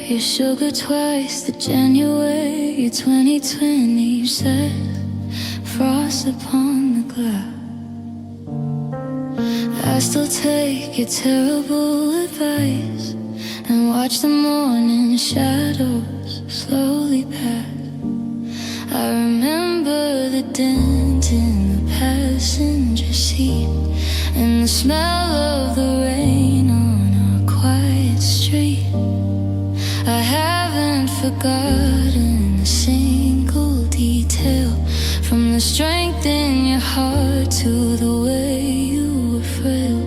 your sugar twice the January, your 2020. You said frost upon the glass. I still take your terrible advice and watch the morning shadows slowly pass. I remember the dent in the passenger seat and the smell of the rain on our quiet street. I haven't forgotten a single detail, from the strength in your heart to the way you were frail.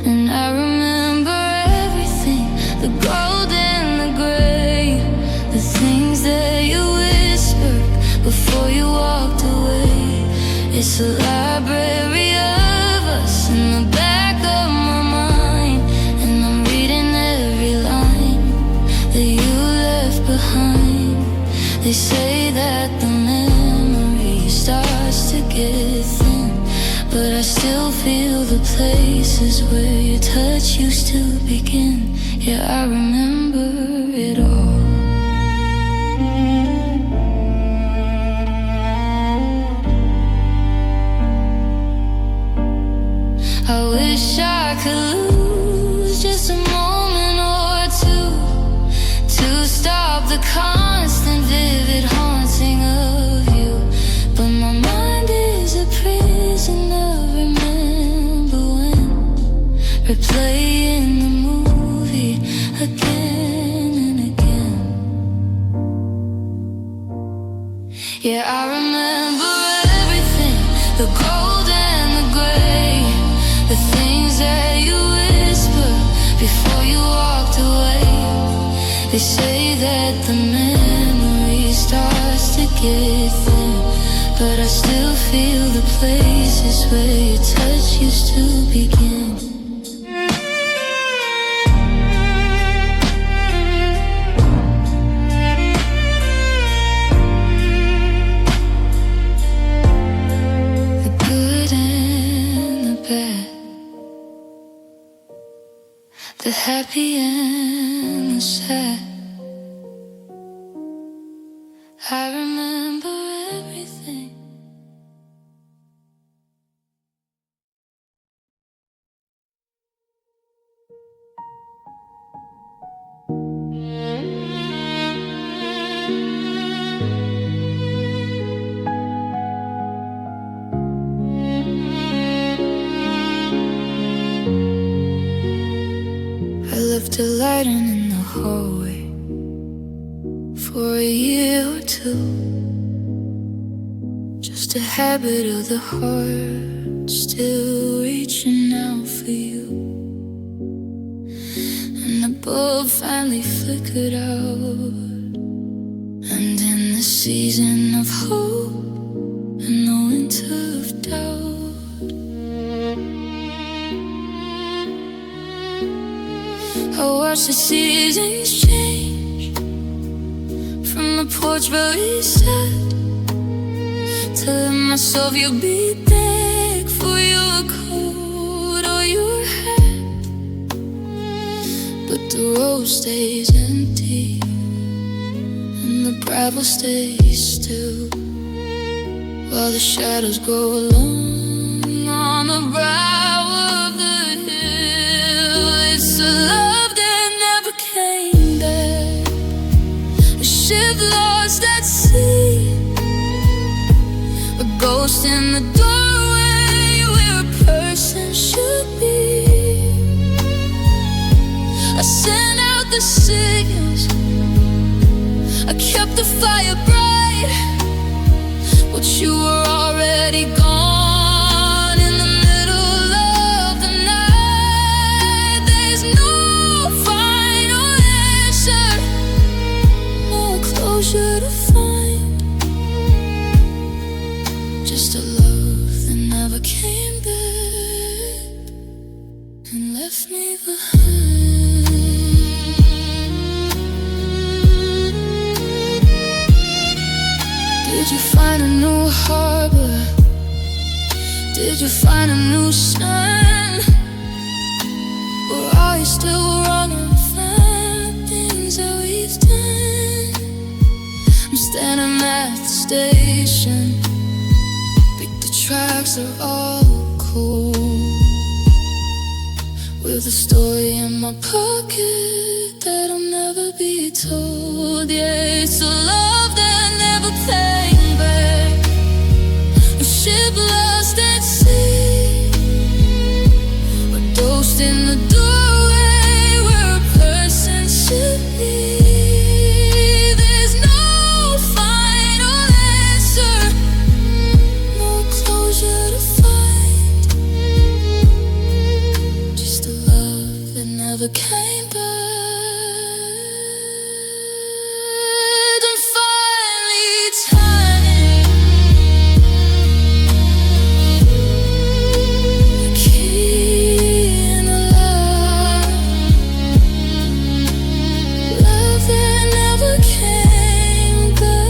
And I remember everything, the gold and the gray, the things that you whispered before you walked away. It's a library of us in the back of my mind, and I'm reading every line that you left behind. They say that the memory starts to get thin, but I still feel the places where your touch used to begin. Yeah, I remember it all. I wish I could lose just a moment or two to stop the constant vivid haunting of you. But my mind is a prison of remember when, replaying the movie again and again. Yeah, I remember everything, the gold and the gray, the things that you whispered before you walked away. They say that the memory starts to get thin, but I still feel the places where your touch used to begin. The good and the bad, the happy and the sad. I remember everything. I left a light in the hallway for a year or two. Just a habit of the heart, still reaching out for you. And the bulb finally flickered out, and in the season of hope and the winter of doubt, I watched the seasons change from the porch where we sat, telling myself you'll be back for your coat or your hat. But the road stays empty and the gravel stays still, while the shadows grow alone on the brow of the hill. It's a love that never came back, a ship lost at sea, a ghost in the doorway where a person should be. I sent out the signals, I kept the fire bright, but you were already gone in the middle of the night. There's no final answer, no closure to find, just a love that never came back and left me behind. Did you find a new harbor? Did you find a new sun? Or are you still running from things that we standing at the station. The tracks are all cold, with a story in my pocket that'll never be told. Yeah, it's a love that never came back, a ship lost at sea, a ghost in the doorway where a person should be. There's no final answer, no closure to find, just a love that never came back. And finally time, the key in the lock, love that never came back.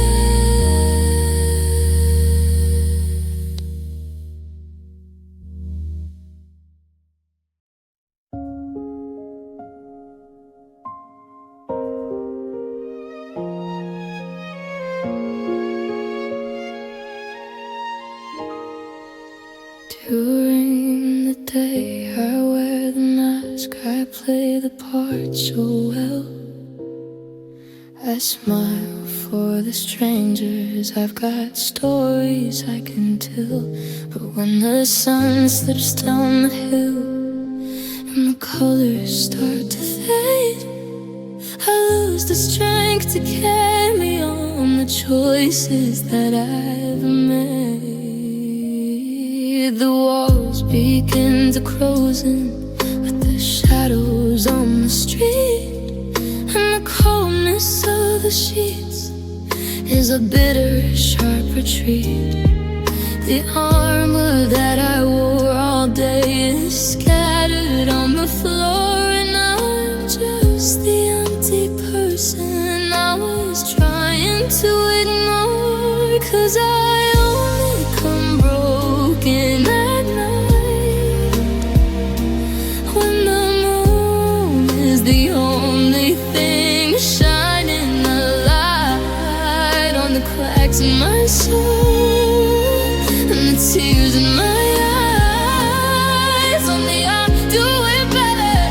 During the day I wear the mask, I play the part so well. I smile for the strangers, I've got stories I can tell. But when the sun slips down the hill and the colors start to fade, I lose the strength to carry on the choices that I've made. The walls begin to close in with the shadows on the street, and the coldness of the sheets is a bitter, sharp retreat. The armor that I wore all day is scattered on the floor, and I'm just the empty person I was trying to ignore. 'Cause I only come broken at night, when the moon is the only thing shining a light on the cracks in my soul and the tears in my eyes. Only I do it better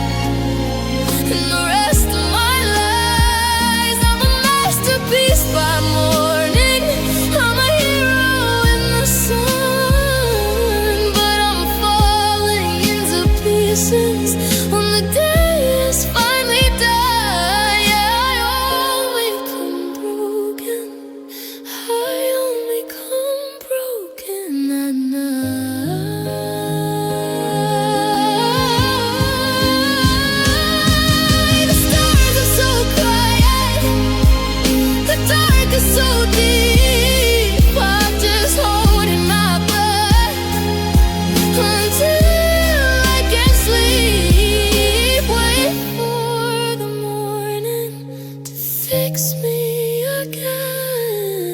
in the rest of my life. I'm a masterpiece by morning, I'm a hero in the sun, but I'm falling into pieces when the day is finally done. Yeah, I only come broken, I only come broken at night. The stars are so quiet, the dark is so deep, I'm just holding my breath until I can sleep. Wait for the morning to fix me again,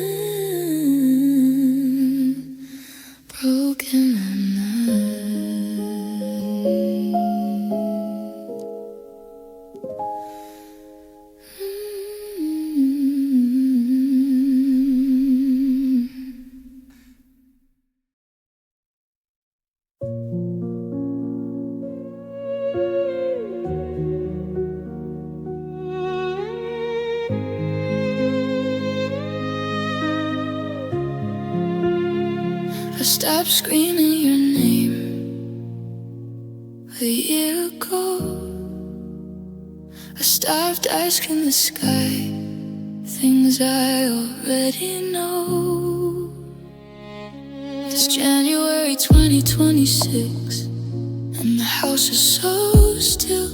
broken at night. I stopped screaming your name a year ago. I stopped asking the sky things I already know. It's January 2026 and the house is so still.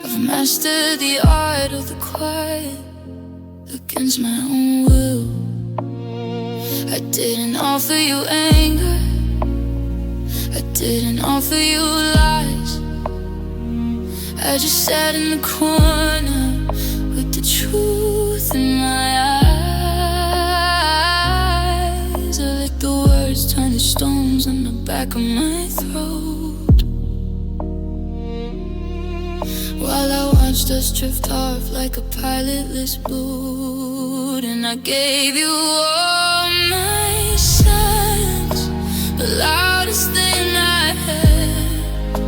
I've mastered the art of the quiet against my own will. I didn't offer you anger, I didn't offer you lies. I just sat in the corner with the truth in my eyes. I let the words turn to stones on the back of my throat, while I watch watched us drift off like a pilotless boat. And I gave you all my silence, the loudest thing I had,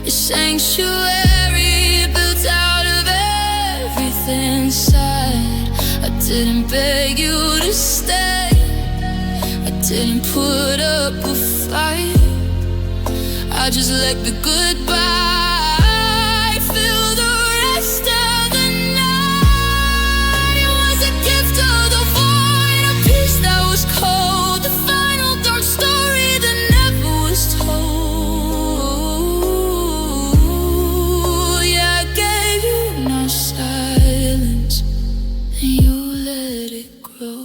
a sanctuary built out of everything inside. I didn't beg you to stay, I didn't put up a fight, I just let the goodbye fill the rest of the night. It was a gift of the void, a piece that was cold, the final dark story that never was told. Yeah, I gave you my silence, and you let it grow.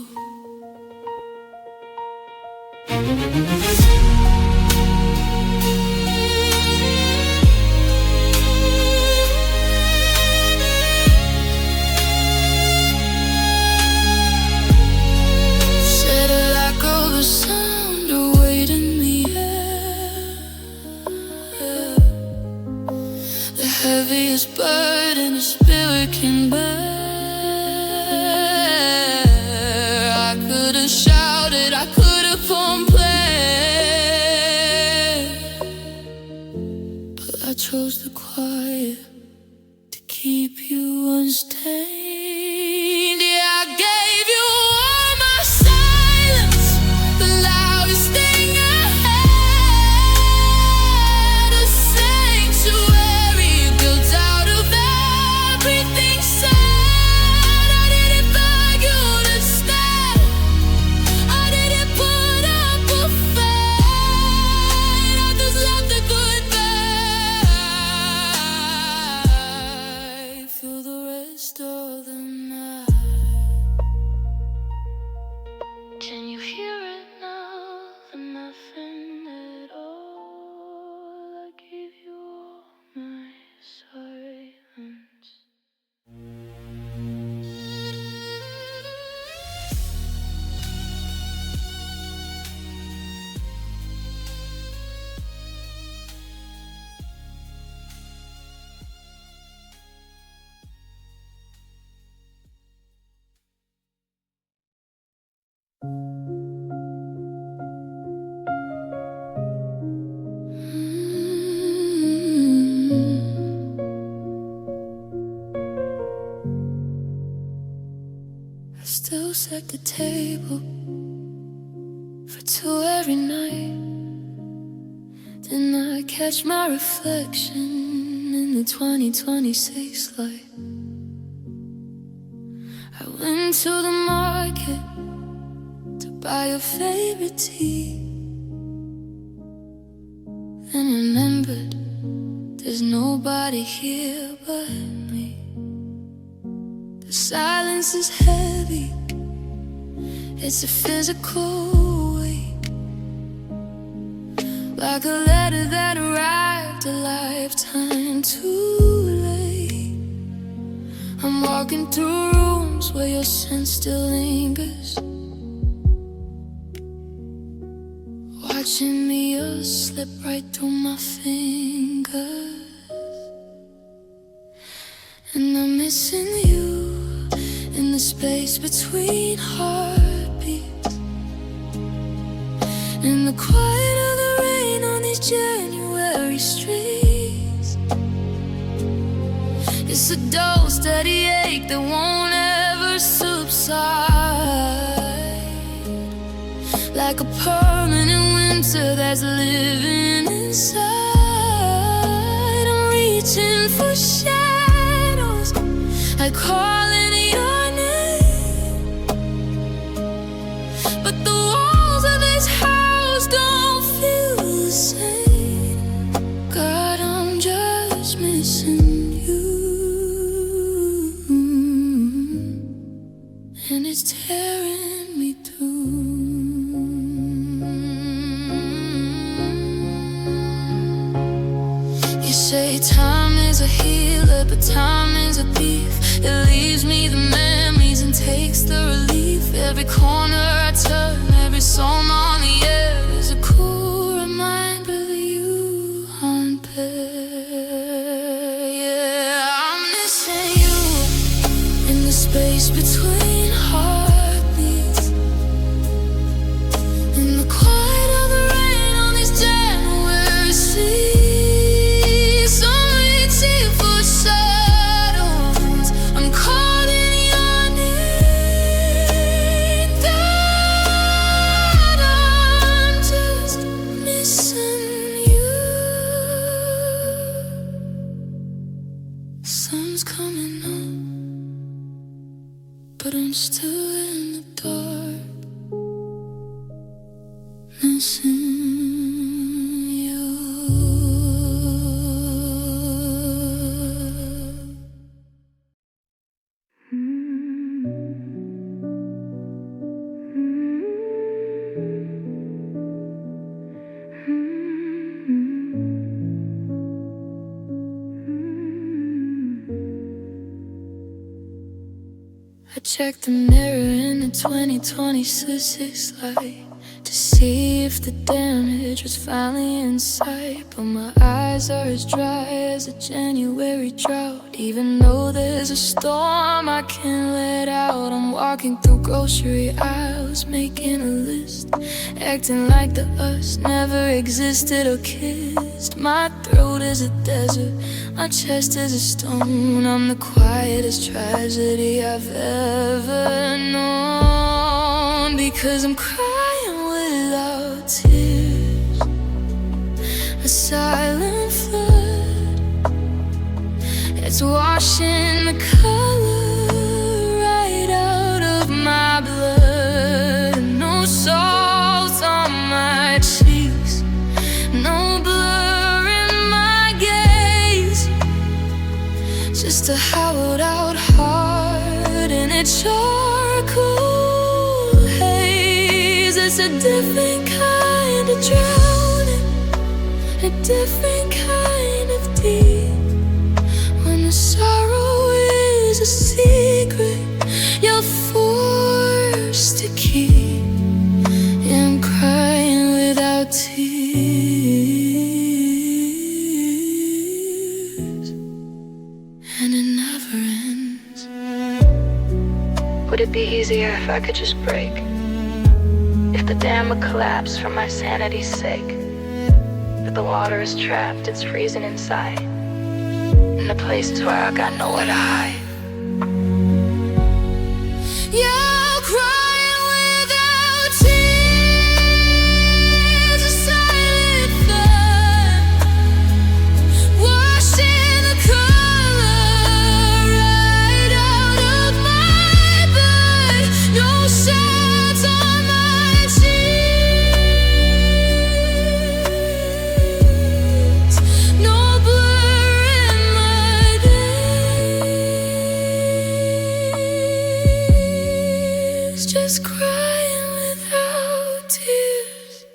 Heaviest burden a spirit can bear. I could have shouted, I could have pumped play, but I chose the quiet to keep you unstained. Yeah, I gave you all my silence, the loudest thing I had, a sanctuary built out of everything said. I didn't beg you to stay, I didn't put up a fight, I just let the goodbye fill the rest of the night. Can you hear it now? The nothing at all. I gave you all my silence. I still set the table for two every night. Then I catch my reflection in the 2026 light. I went to the market to buy your favorite tea, then remembered there's nobody here but me. The silence is heavy, it's a physical weight, like a letter that arrived a lifetime too late. I'm walking through rooms where your scent still lingers, watching me slip right through my fingers. And I'm missing you in the space between heartbeats, in the quiet of the rain on these January streets. It's a dull, steady ache that won't ever subside, like a permanent winter that's living inside. I'm reaching for shadows, like calling your name, but the walls of this house don't feel the same. God, I'm just missing you, and it's tearing me through. You say time is a healer, but time is a thief. It leaves me the memories and takes the relief. Every corner I turn, every song on the air is a cool reminder that you aren't there. Yeah, space between heartbeats. In the quiet of the rain on these January seas, some reaching for shadows. I'm calling your name. That I'm just missing you. Sun's coming up, but I'm still in the dark, missing you. I checked the mirror in the 2020 Sussex light to see if the damage was finally in sight. But my eyes are as dry as a January drought. Even though there's a storm I can't let out, I'm walking through grocery aisles, making a list, acting like the us never existed or kissed. My throat is a desert, my chest is a stone. I'm the quietest tragedy I've ever known, because I'm crying without tears, a silent flood. It's washing the color right out of my blood. No salt on my cheeks, no blur in my gaze, just a hollowed out heart in a charcoal haze. It's a different kind of drowning, a different kind of deep. When the sorrow is a secret you're forced to keep. Yeah, I'm crying without tears, and it never ends. Would it be easier if I could just break? If the dam would collapse for my sanity's sake? But the water is trapped, it's freezing inside, in the places where I got nowhere to hide. You're crying without tears, a silent flood, washing the color right out of my blood. No salt on my cheeks, no blur in my days, just crying without tears.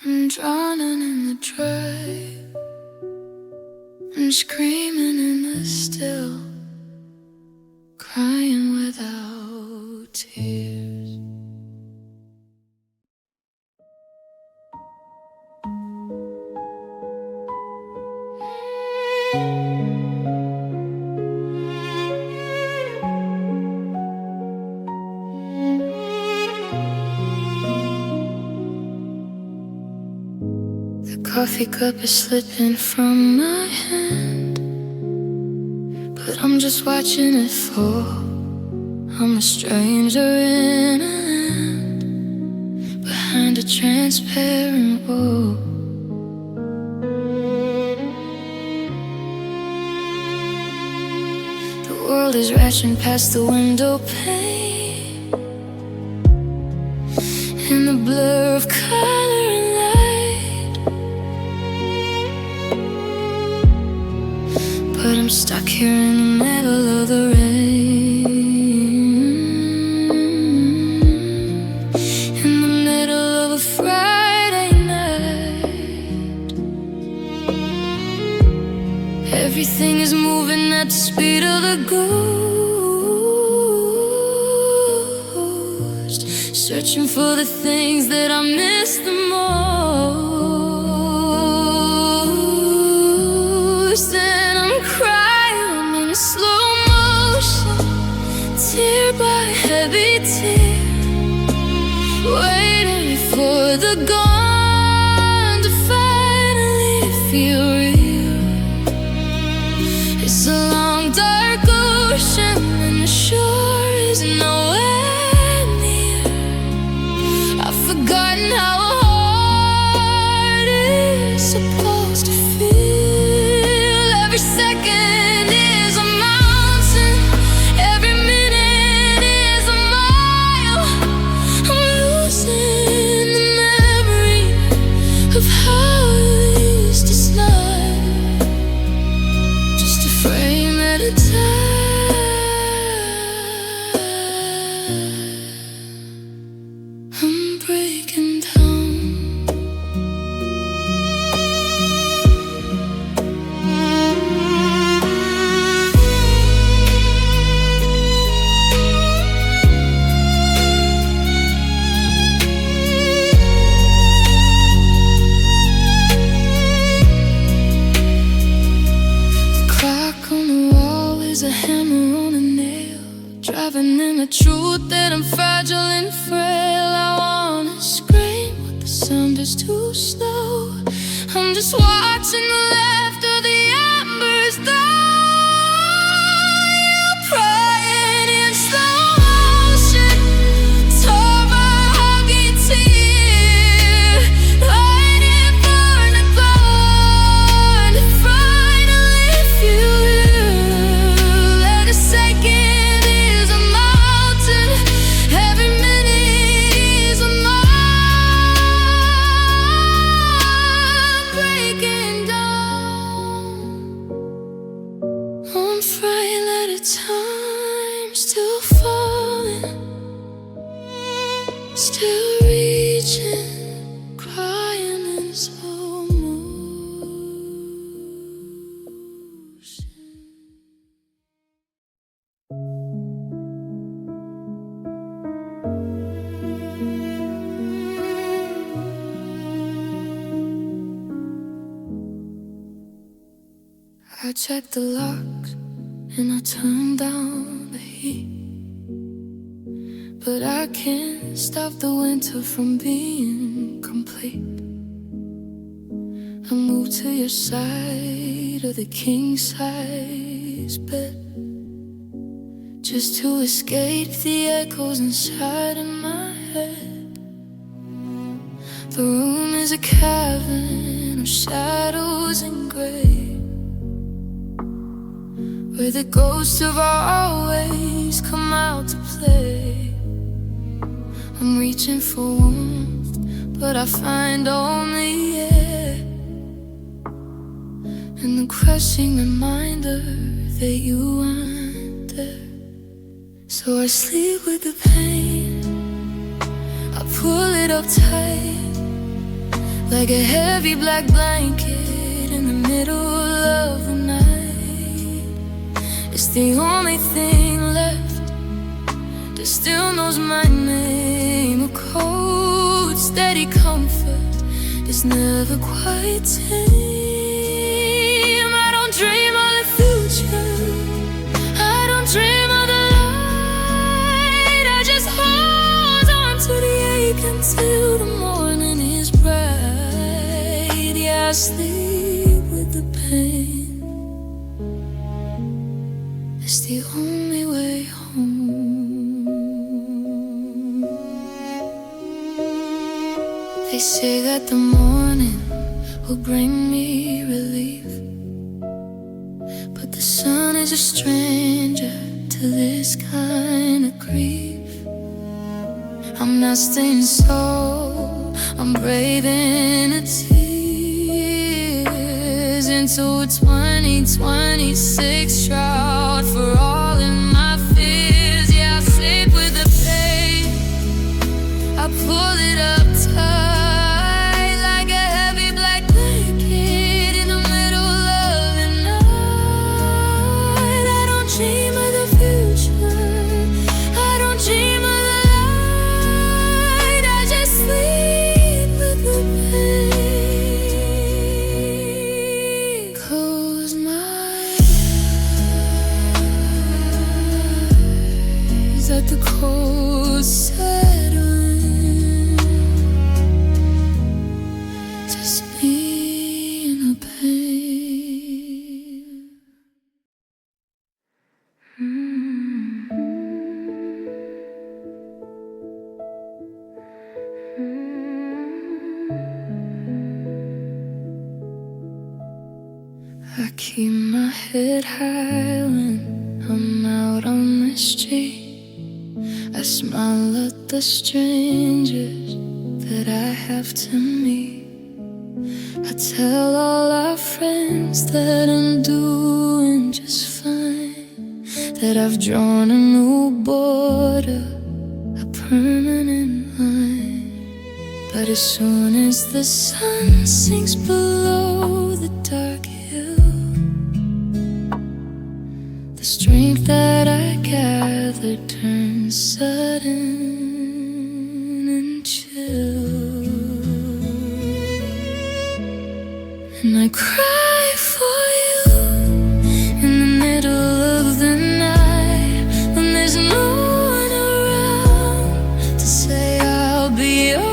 I'm drowning in the dry, I'm screaming in the still, crying without tears. The coffee cup is slipping from my hand, but I'm just watching it fall. I'm a stranger in a land behind a transparent wall. The world is rushing past the window pane, in the blur of color and light. But I'm stuck here in the middle of the rain, in the middle of a Friday night. Everything is moving at the speed of the ghost, searching for the things that I miss the most. And I'm crying in slow motion, answered by a heavy tear, waiting for the gone to finally feel real. It's a long dark ocean and the shore is nowhere near. I've forgotten how a heart is supposed to feel. Every second is a mountain, every minute is a mile. I'm losing the memory of how it used to slide, just a frame at a time. I'm breaking down. The clock on the wall is a hammer on a nail, driving in the truth that I'm fragile and frail. I wanna scream, but the sound is too slow. I'm just watching the left of the embers die. I'm crying in slow motion, tore my heart in tear, waiting for the dawn to finally feel real. Every second is a mountain, every minute is a mile. Breaking down, one frail at a time, still falling, still reaching, crying in slow motion. I checked the locks and I turned down the heat, but I can't stop the winter from being complete. I moved to your side of the king-size bed, just to escape the echoes inside of my head. The room is a cavern of shadows and gray, where the ghosts of our ways come out to play. I'm reaching for warmth, but I find only air, and the crushing reminder that you aren't there. So I sleep with the pain, I pull it up tight, like a heavy black blanket in the middle of the night. It's the only thing left that still knows my name. A cold, steady comfort is never quite tame. I don't dream of the future, I don't dream of the light. I just hold on to the ache until the morning is bright. Yeah, I sleep with the pain. It's the only way home. They say that the morning will bring me relief, but the sun is a stranger to this kind of grief. I'm not staying slow, I'm braving the tears into a 2026 shroud for all in my fears. Yeah, I sleep with the pain, I pull it up tight, like a heavy black blanket in the middle of the night. I don't dream of the future, I don't dream of the light. I just sleep with the pain. Close my eyes. let the cold set on. Just me and the pain. I keep my head high when I'm out on the street. I smile at the strangers that I have to meet. I tell all our friends that I'm doing just fine, that I've drawn a new border, a permanent line. But as soon as the sun sinks below the dark hill, the strength that I gathered turns sudden and chill, and I cry for you in the middle of the night, when there's no one around to say I'll be alright.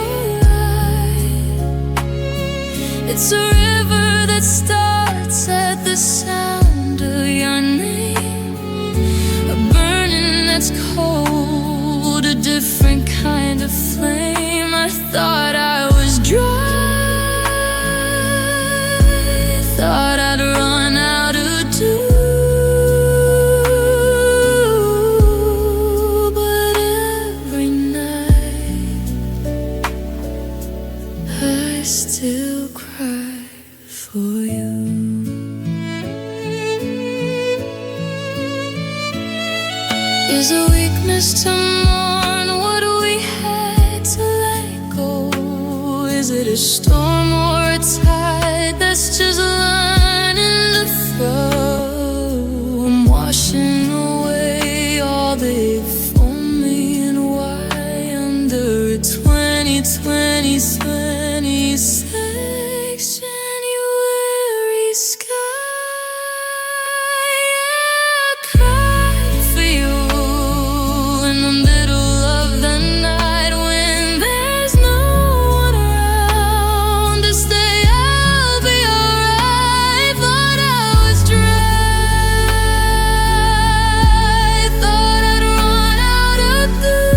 It's a river that starts at the sound of your name, a burning that's cold, a different kind of flame. I thought I was dry, thought I'd run out of dew, but every night I still cry for you. Is a weakness to mourn what we had to let go? Is it a storm or a tide that's just learning to flow? I'm washing away all they've for me, and why under a 2026 January sky I cried for you in the middle of the night, when there's no one around to say I'll be alright. Thought I was dry, thought I'd run out of dew,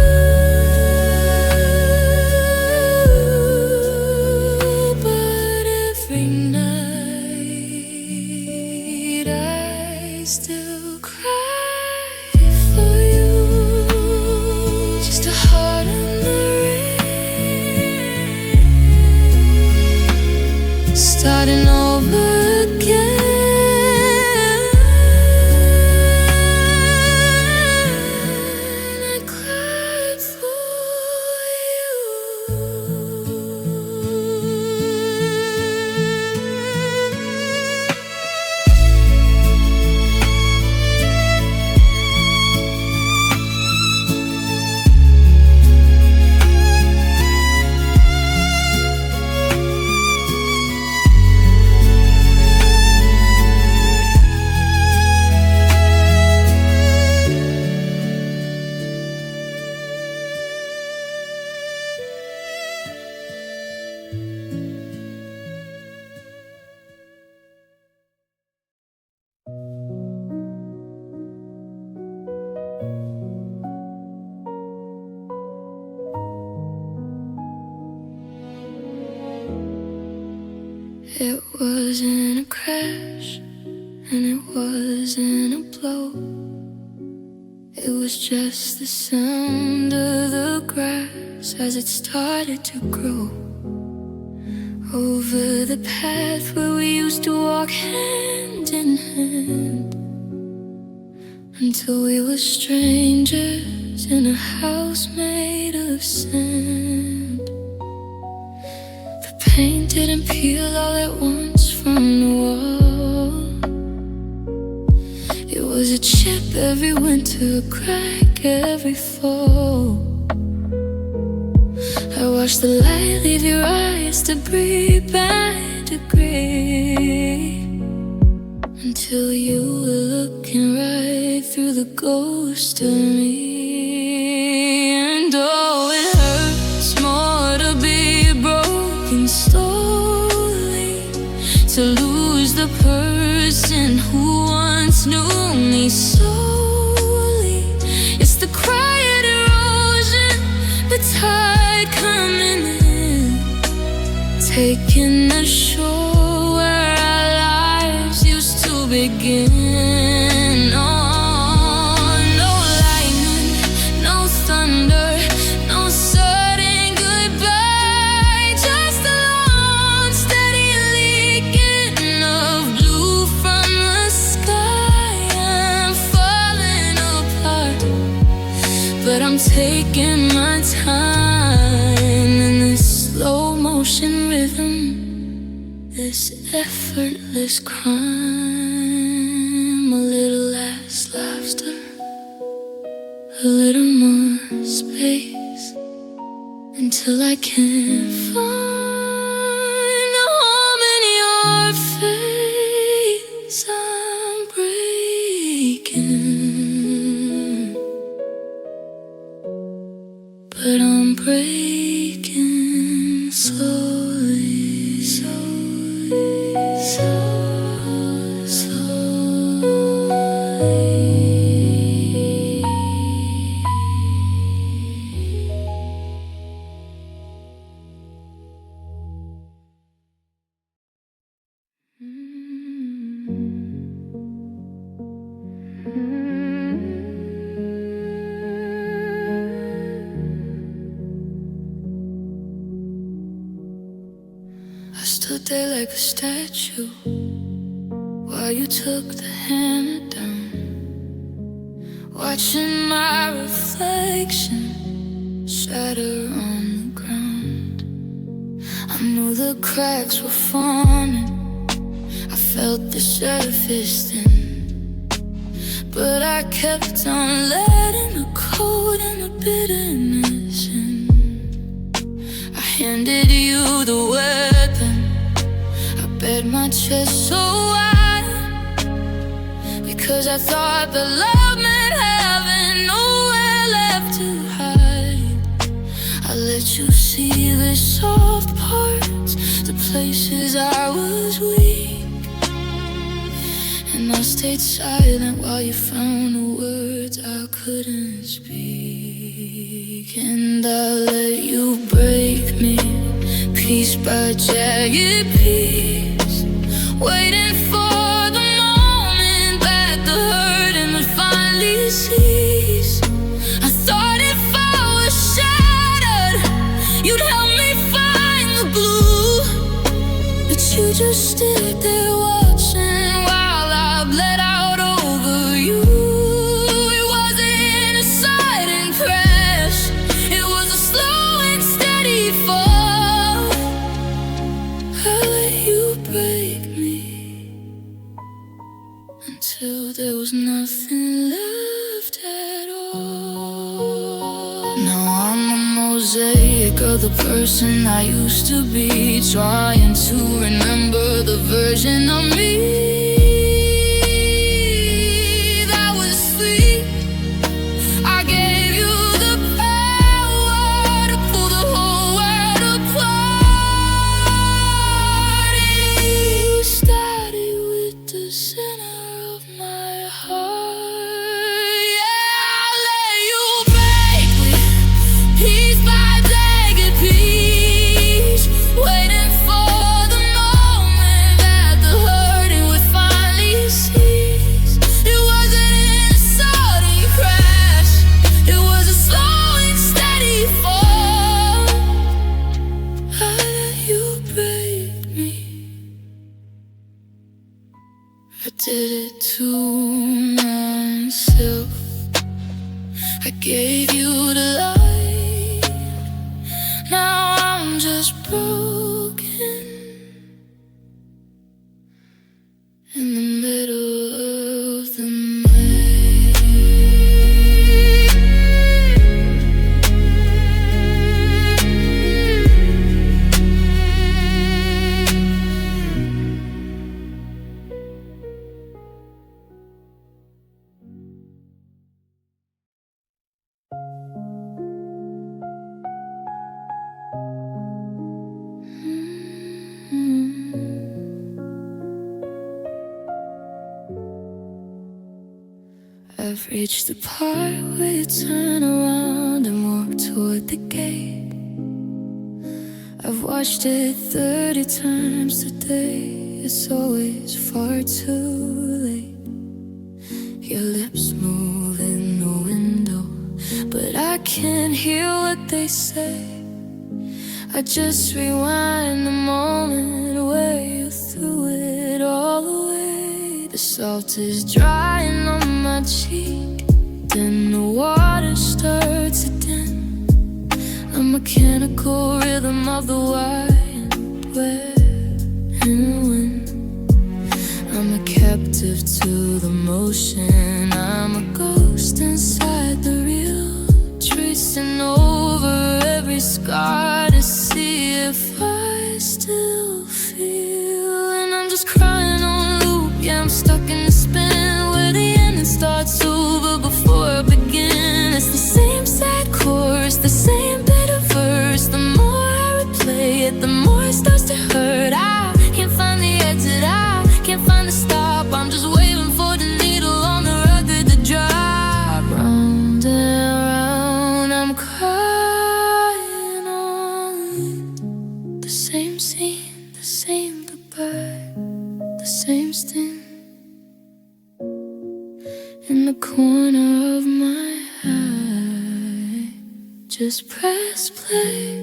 but every night I still cry for you. Just a heart in the rain, starting over again. I cried for you. It wasn't a crash, and it wasn't a blow. It was just the sound of the grass as it started to grow over the path where we used to walk hand in hand, until we were strangers in a house made of sand. The paint didn't peel all at once from the wall. It was a chip every winter, a crack every fall. I watched the light leave your eyes, degree by degree, until you were looking right through the ghost of me. knew me slowly. It's the quiet erosion, the tide coming in, taking the shore where our lives used to begin. Oh, no lightning, no thunder, no sudden goodbye, just a long, steady leaking of blue from the sky. I'm falling apart, but I'm taking my time in this slow motion rhythm, this effortless crime. A little less laughter, a little more space, until I can find a home in your face. I'm breaking, but I'm breaking slowly, slowly, slowly, slowly. I stood there like a statue while you took the hammer down, watching my reflection shatter on the ground. I knew the cracks were forming, I felt the surface thin, but I kept on letting the cold and the bitterness in. I handed you the weapon, I bared my chest so wide, because I thought that love meant having nowhere left to hide. I let you see the soft parts, the places I was weak, and I stayed silent while you found the words I couldn't speak. And I let you break me, piece by jagged piece, waiting for the moment that the hurting would finally cease. I thought if I was shattered, you'd help me find the glue, but you just stood there watching while I bled out over you. It wasn't a sudden crash, it was a slow and steady fall. I let you break me until there was nothing left at all. Now I'm a mosaic of the person I used to be, trying to remember the version of me that was sweet. I gave you the power to pull the whole world apart. You started with the center of my heart. Yeah, I let you break me, piece by jagged piece, waiting for the moment that the hurting would finally cease. It wasn't a sudden crash, it was a slow and steady fall. I let you break me, I did it to myself. I gave you the light, now I'm just broken in the middle of the night. I've reached the part where you turn around and walk toward the gate. I've watched it 30 times today. It's always far too late. Your lips move in the window, but I can't hear what they say. I just rewind the moment where you threw it all away. The salt is drying on my cheek, then the water starts to dim. A mechanical rhythm of the wind, where and when. I'm a captive to the motion. I'm a ghost inside the real, tracing over every scar to see if I still feel. And I'm just crying on loop, yeah, I'm stuck in the spin where the ending starts over before I begin. It's the same sad chorus, the same bitter verse. The more I replay it, the more it starts to hurt. I can't find the exit, I can't find the stop. I'm just waiting for the needle on the record to drop. Round and round, I'm crying on the same scene, the same goodbye, the same sting in the corner of my eye. Just press play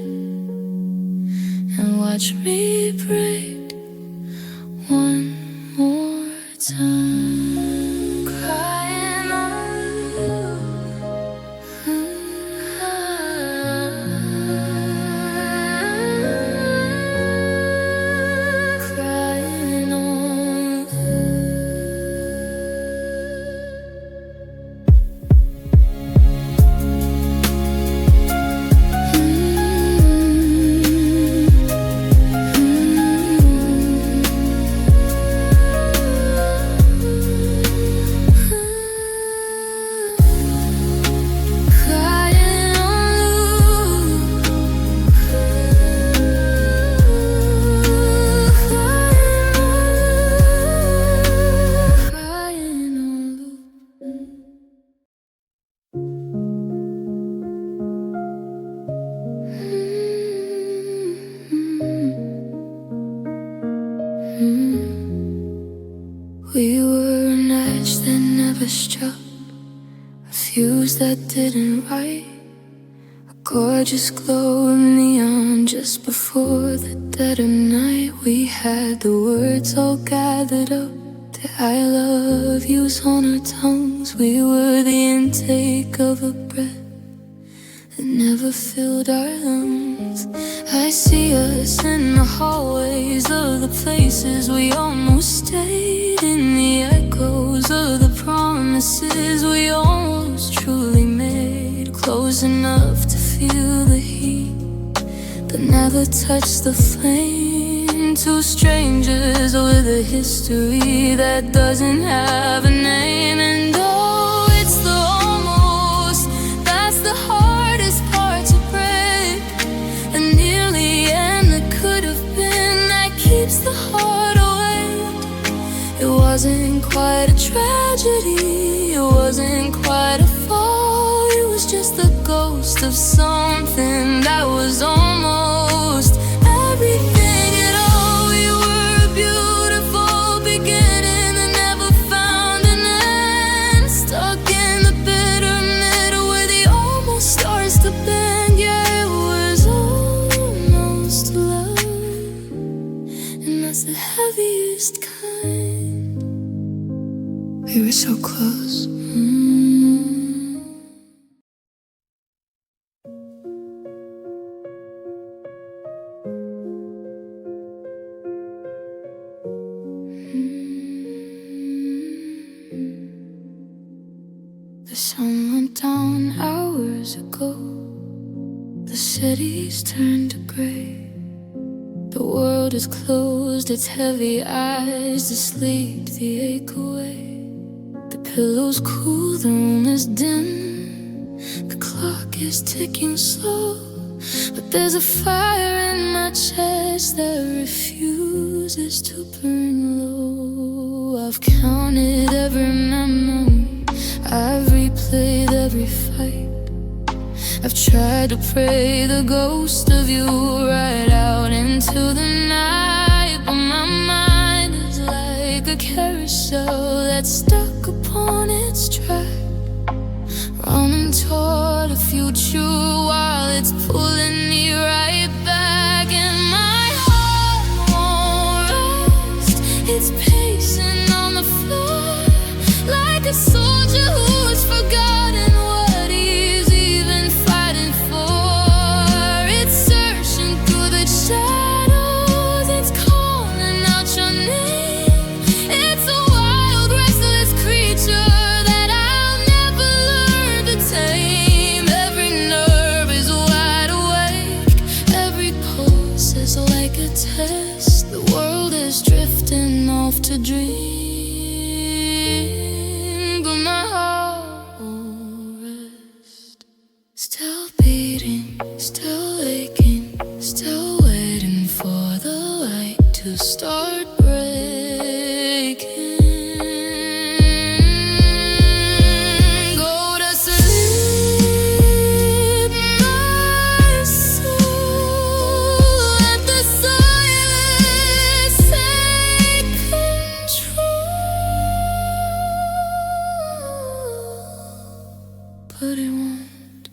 and watch me break one more time. Crying on you. Crying on we were a match that never struck, a fuse that didn't light, a gorgeous glow of neon just before the dead of night. We had the words all gathered up, the I love yous on our tongues. We were the intake of a breath that never filled our lungs. I see us in the hallways of the places we almost stayed, in the echoes of the promises we almost truly made. Close enough to feel the heat, but never touch the flame. Two strangers with a history that doesn't have a name. And oh, it's the almost, that's the hardest part to break. And nearly and that could have been, that keeps the heart awake. It wasn't quite a tragedy, it wasn't quite a fall. It was just the ghost of something that was almost everything at all. We were a beautiful beginning that never found an end, stuck in the bitter middle where the almost starts to bend. Yeah, it was almost love, and that's the heaviest kind. We were so close. The sun went down hours ago. The city's turned to gray. The world is closed, its heavy eyes to sleep the ache away. The pillow's cool, the room is dim. The clock is ticking slow, but there's a fire in my chest that refuses to burn low. I've counted every memory I've played every fight. I've tried to pray the ghost of you right out into the night, but my mind is like a carousel that's stuck upon its track, running toward a future while it's pulling me right back. And my heart won't rest, it's pacing on the floor like a soldier who's forgotten what he's even fighting for. It's searching through the shadows, it's calling out your name. It's a wild, restless creature that I'll never learn to tame. Every nerve is wide awake, every pulse is like a test. The world is drifting off to dream, but my heart won't rest. Still beating, still aching, still waiting for the light to start breaking. Go to sleep, my soul. Let the silence take control. But it won't,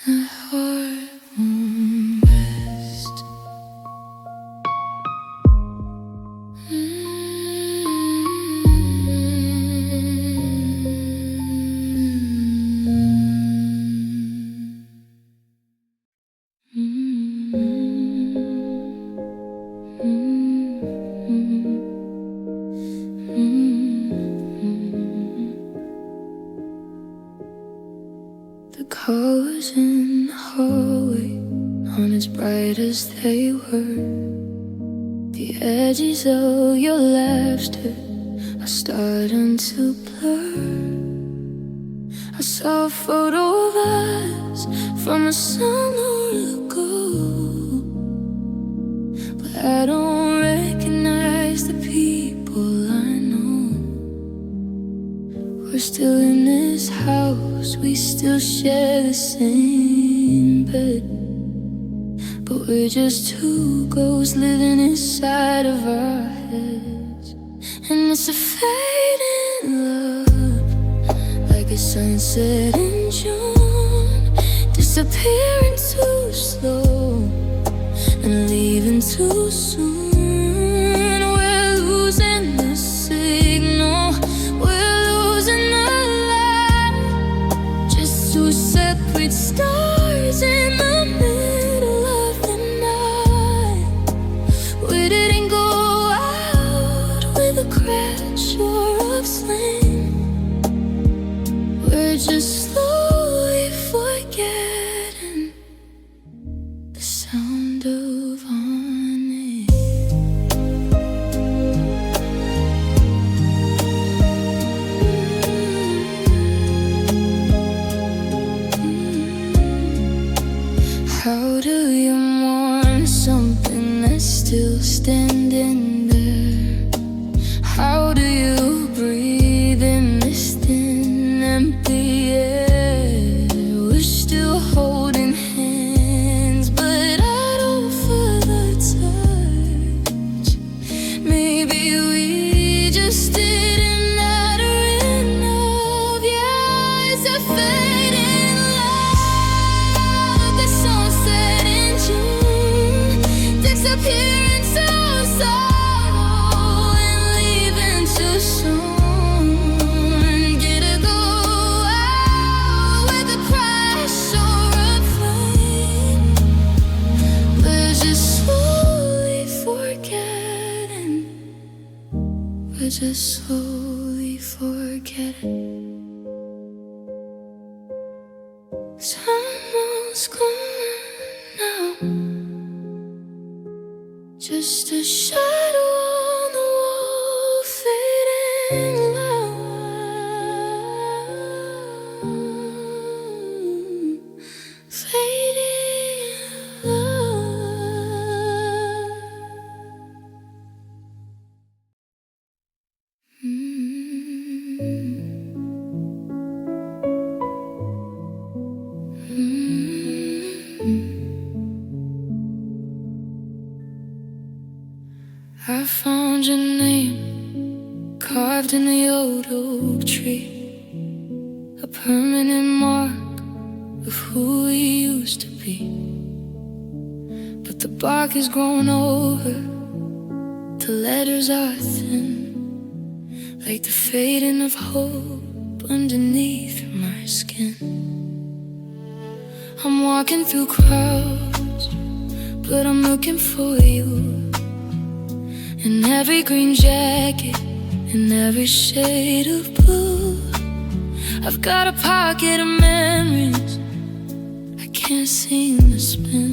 my heart won't rest. The colors in the hallway aren't as bright as they were. The edges of your laughter are starting to blur. I saw a photo of us from a summer ago, but I don't recognize the people I know. We're still in this house, we still share the same bed, but we're just two ghosts living inside of our heads. And it's a fading love, like a sunset in June, disappearing too slow and leaving too soon. We're losing the signal, we're losing the light, just two separate stars in the middle of the night. We didn't go out with a crash or a flame, we're just slowly forgetting the sound of honey. How do you mourn something that's still standing there? How do you breathe in this thin, empty air? We're still holding hands, but I don't feel the touch. Maybe we just didn't matter enough. Yeah, it's a fading love, the sunset in June, disappearing so slow and leaving too soon. Get to go out with a crash or a flame, we're just slowly forgetting, we're just slowly forgetting. Someone's gone now, just a shadow on the wall, fading love, fading love. found your name carved in the old oak tree, a permanent mark of who we used to be. But the bark has grown over, the letters are thin, like the fading of hope underneath my skin. I'm walking through crowds, but I'm looking for you, in every green jacket, in every shade of blue. I've got a pocket of memories I can't seem to spin,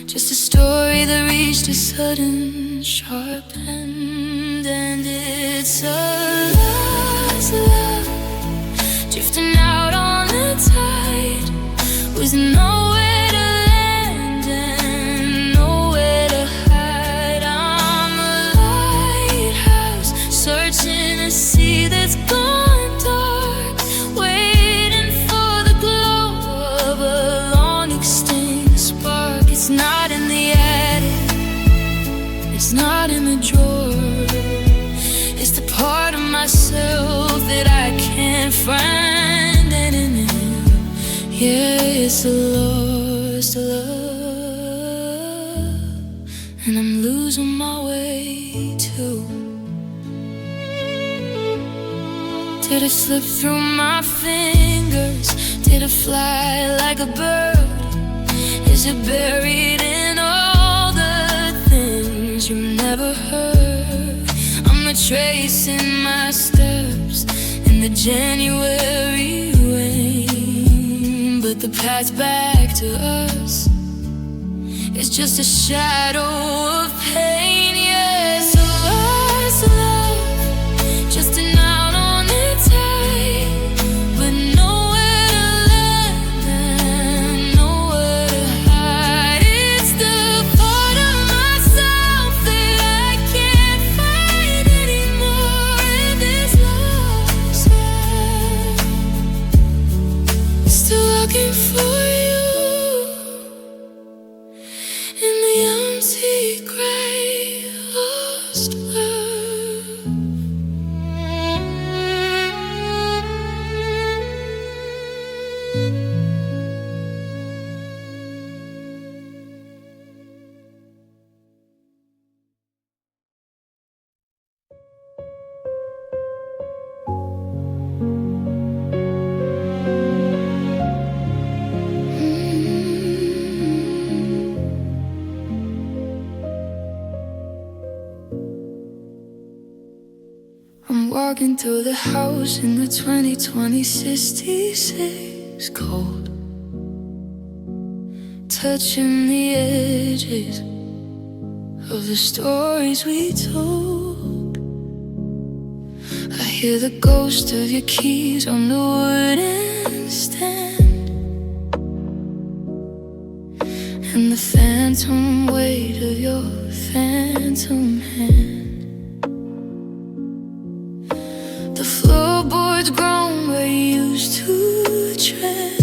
just a story that reached a sudden sharp end. And it's a lost love, drifting out on the tide, with nowhere to land and nowhere to hide. I'm a lighthouse, searching a sea that's gone dark, waiting for the glow of a long extinct spark. It's not in the attic, it's not in the drawer, it's the part of myself that I can't find anymore. Yeah, it's a lost love, and I'm losing my way too. Did it slip through my fingers? Did it fly like a bird? Is it buried in all the things you never heard? I'm retracing my steps in the January rain, but the path back to us is just a shadow of pain. Yeah, it's a lost love, just an out on the tide, but nowhere to land and nowhere to hide. It's the part of myself that I can't find anymore, and this lost love, still looking for you in the empty gray lost love. I'm walking through the house in the 2020 66 cold, touching the edges of the stories we told. I hear the ghost of your keys on the wooden stand, and the phantom weight of your phantom hand. The floorboards grown where you used to tread,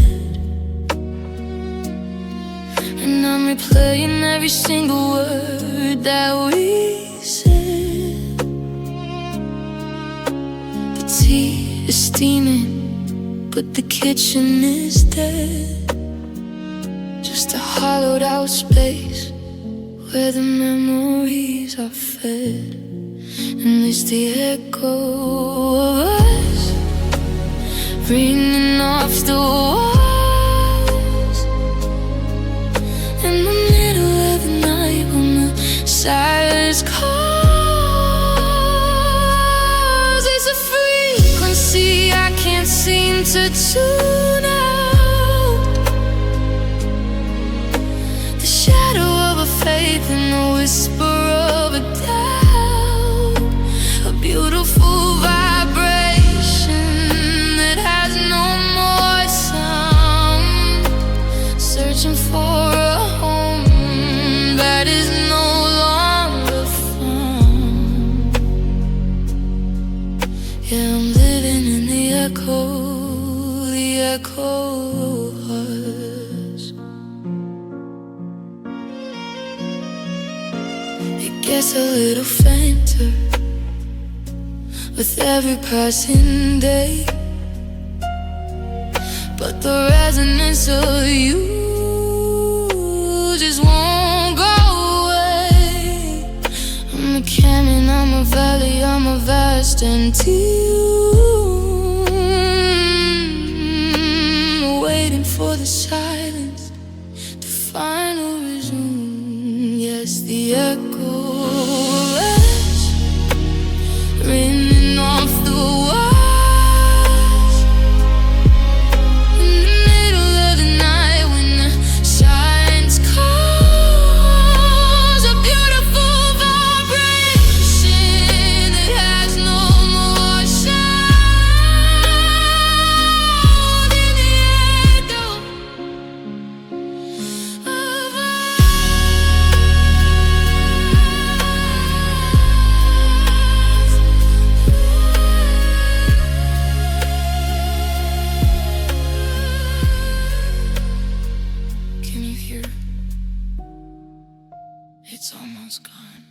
and I'm replaying every single word that we said. The tea is steaming, but the kitchen is dead, just a hollowed out space where the memories are fed. And it's the echo of us ringing off the walls in the middle of the night when the silence calls. It's a frequency I can't seem to tune out, the shadow of a faith and the whisper of a doubt, a beautiful vibration that has no more sound, searching for a home that is no longer found. Yeah, I'm living in the echo of us. It gets a little fainter with every passing day, but the resonance of you just won't go away. I'm a canyon, I'm a valley, I'm a vast empty room, waiting for the silence to finally resume. Yes, the echo of us ringing off the walls in the middle of the night when the silence calls. A beautiful vibration that has no more sound in the echo of us. Can you hear? It's almost gone.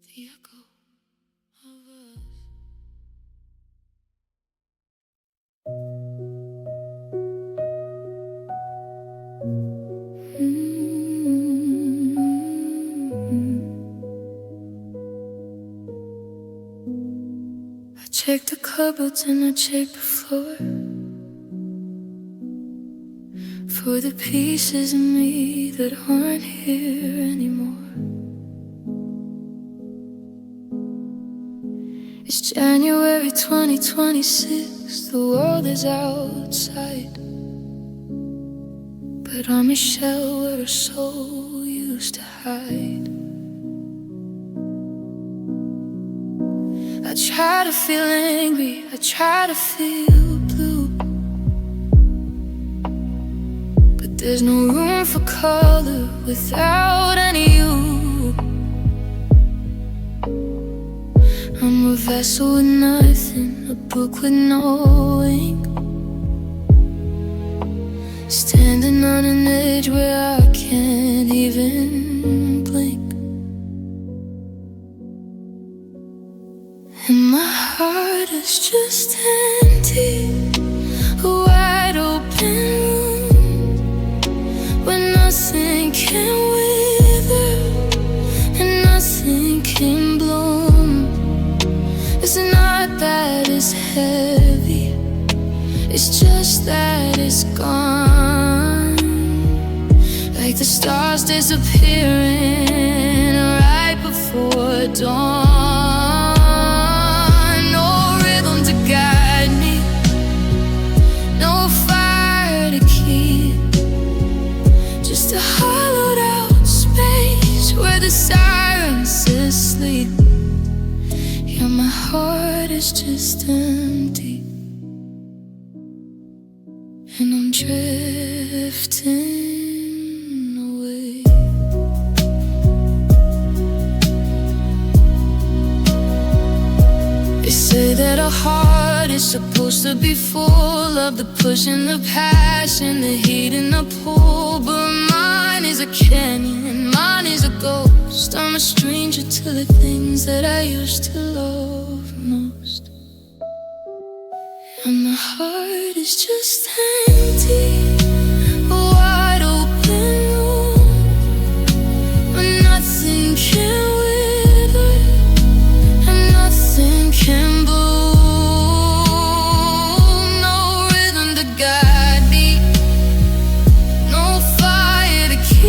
The echo of us. I check the cupboards and I check the floor for the pieces of me that aren't here anymore. It's January 2026, the world is outside, but I'm a shell where a soul used to hide. I try to feel angry, I try to feel blue, but there's no room for color without any you. I'm a vessel with nothing, a book with no ink, standing on an edge where I can't even blink. And my heart is just empty, a wide open room where nothing can wither and nothing can bloom. It's not that it's heavy, it's just that it's gone, like the stars disappearing right before dawn. No rhythm to guide me, no fire to keep, just a hollowed out space where the silence is asleep. Yeah, my heart is just empty, and I'm drifting away. They say that a heart is supposed to be full of the push and the passion, the heat and the pull, but mine is a canyon, mine is a ghost. I'm a stranger to the things that I used to love most, and my heart is just empty, a wide open room where nothing can wither and nothing can bloom. No rhythm to guide me, no fire to keep,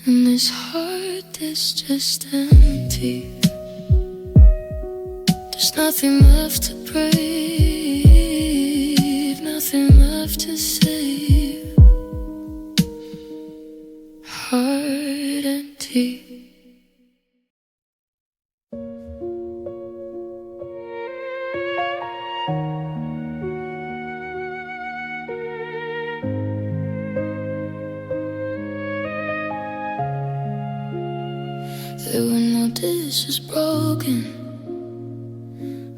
and this heart is just empty. There's nothing left to brave, nothing left to save. Heart empty. There were no dishes broken,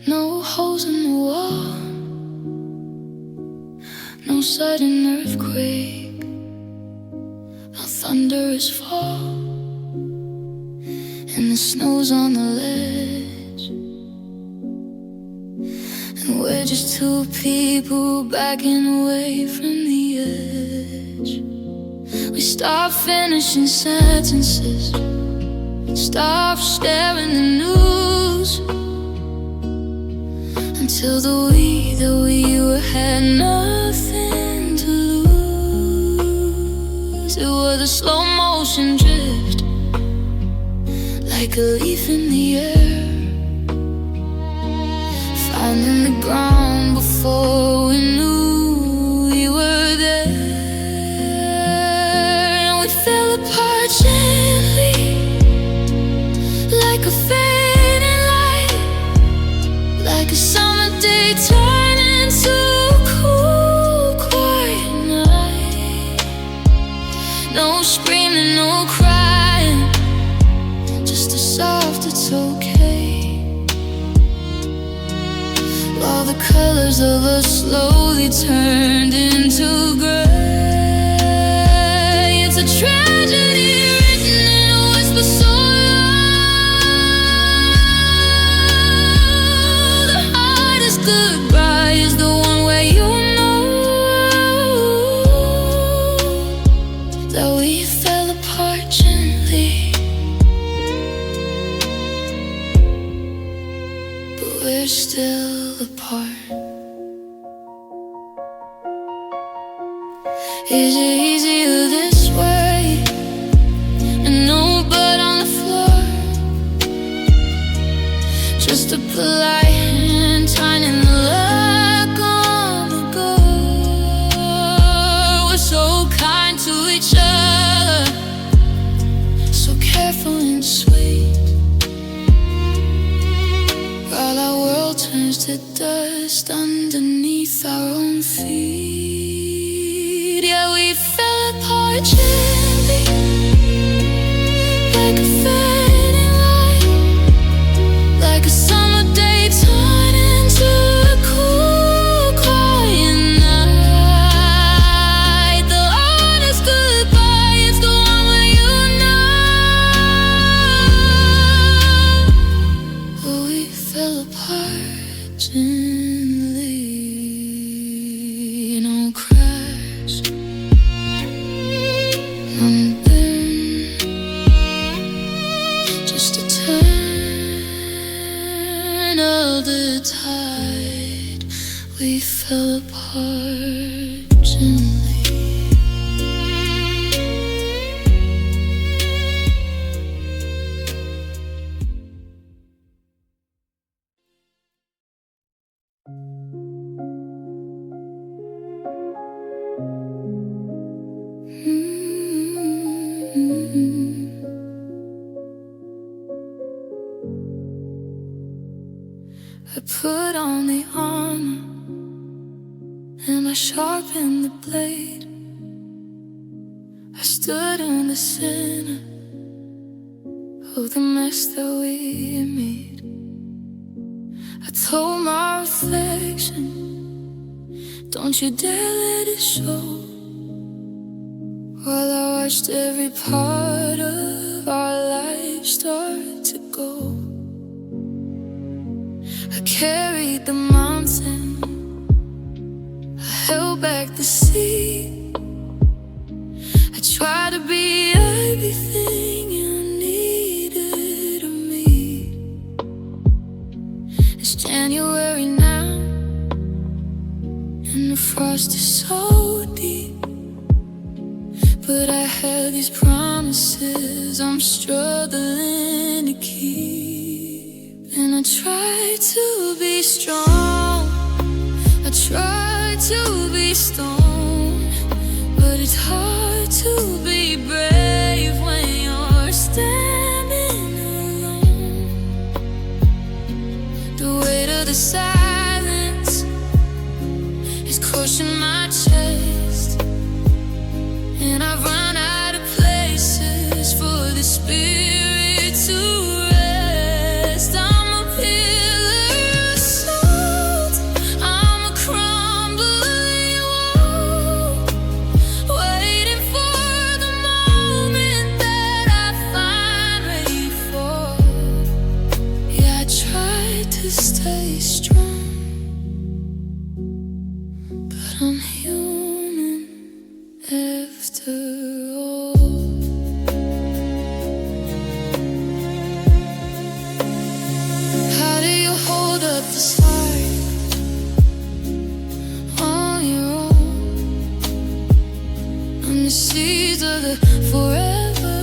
no holes in the wall, no sudden earthquake, no thunderous fall, and the snow's on the ledge, and we're just two people backing away from the edge. We stop finishing sentences, stop sharing the news, until the we that we were had nothing to lose. It was a slow motion drift, like a leaf in the air, finding the ground before we knew we were there. And we fell apart gently, like a fading light, like a summer day turned into a cool, quiet night. No screaming, no crying, just a soft "it's okay," while the colors of us slowly turned into gray. It's a tragedy written in a whisper so loud. The hardest goodbye is the one where you know that we fell apart gently, but we're still apart. Is it easier this way? And no blood on the floor, just a polite hand tying the lock on the door. We're so kind to each other, so careful and sweet, while our world turns to dust underneath our own feet. Yeah, we fell apart gently, like a fading light, like a summer day turned into a cool, quiet night. The honest goodbye is the one where you know. Oh, we fell apart gently, no crash, no burn, just a turn of the tide. We fell apart gently. I put on the armor and I sharpened the blade. I stood in the center of the mess that we made. I told my reflection, don't you dare let it show, while I watched every part of our life start to go. I carried the mountain, I held back the sea. I tried to be everything you needed of me. It's January now, and the frost is so deep, but I have these promises I'm struggling to keep. And I try to be strong, I try to be stone, but it's hard to be brave when you're standing alone. The weight of the silence is crushing my chest, and I've run out of places for the spirit to rest. I'm a pillar of salt, I'm a crumbling wall. strong, but I'm human after all. How do you hold up this heart on your own, on the seas of the forever,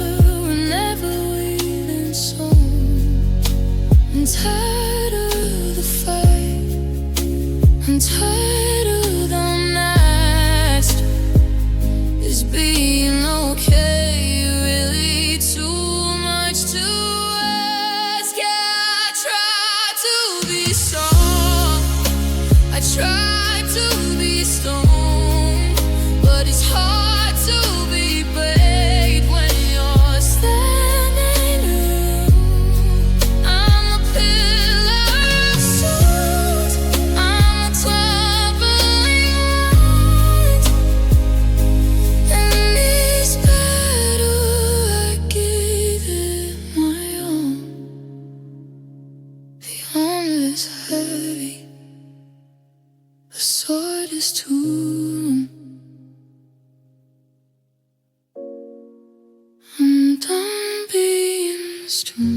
whenever we've been sown? I'm tired of the fight, I'm tired of the mask. Is being okay really too much to ask? Yeah, I try to be strong, I try to be stone, but it's hard to be brave when you're standing alone. I'm a pillar of salt, I'm a crumbling rock, and this battle I give it my own. Beyond this heavy, the sword is too. I'm done being strong.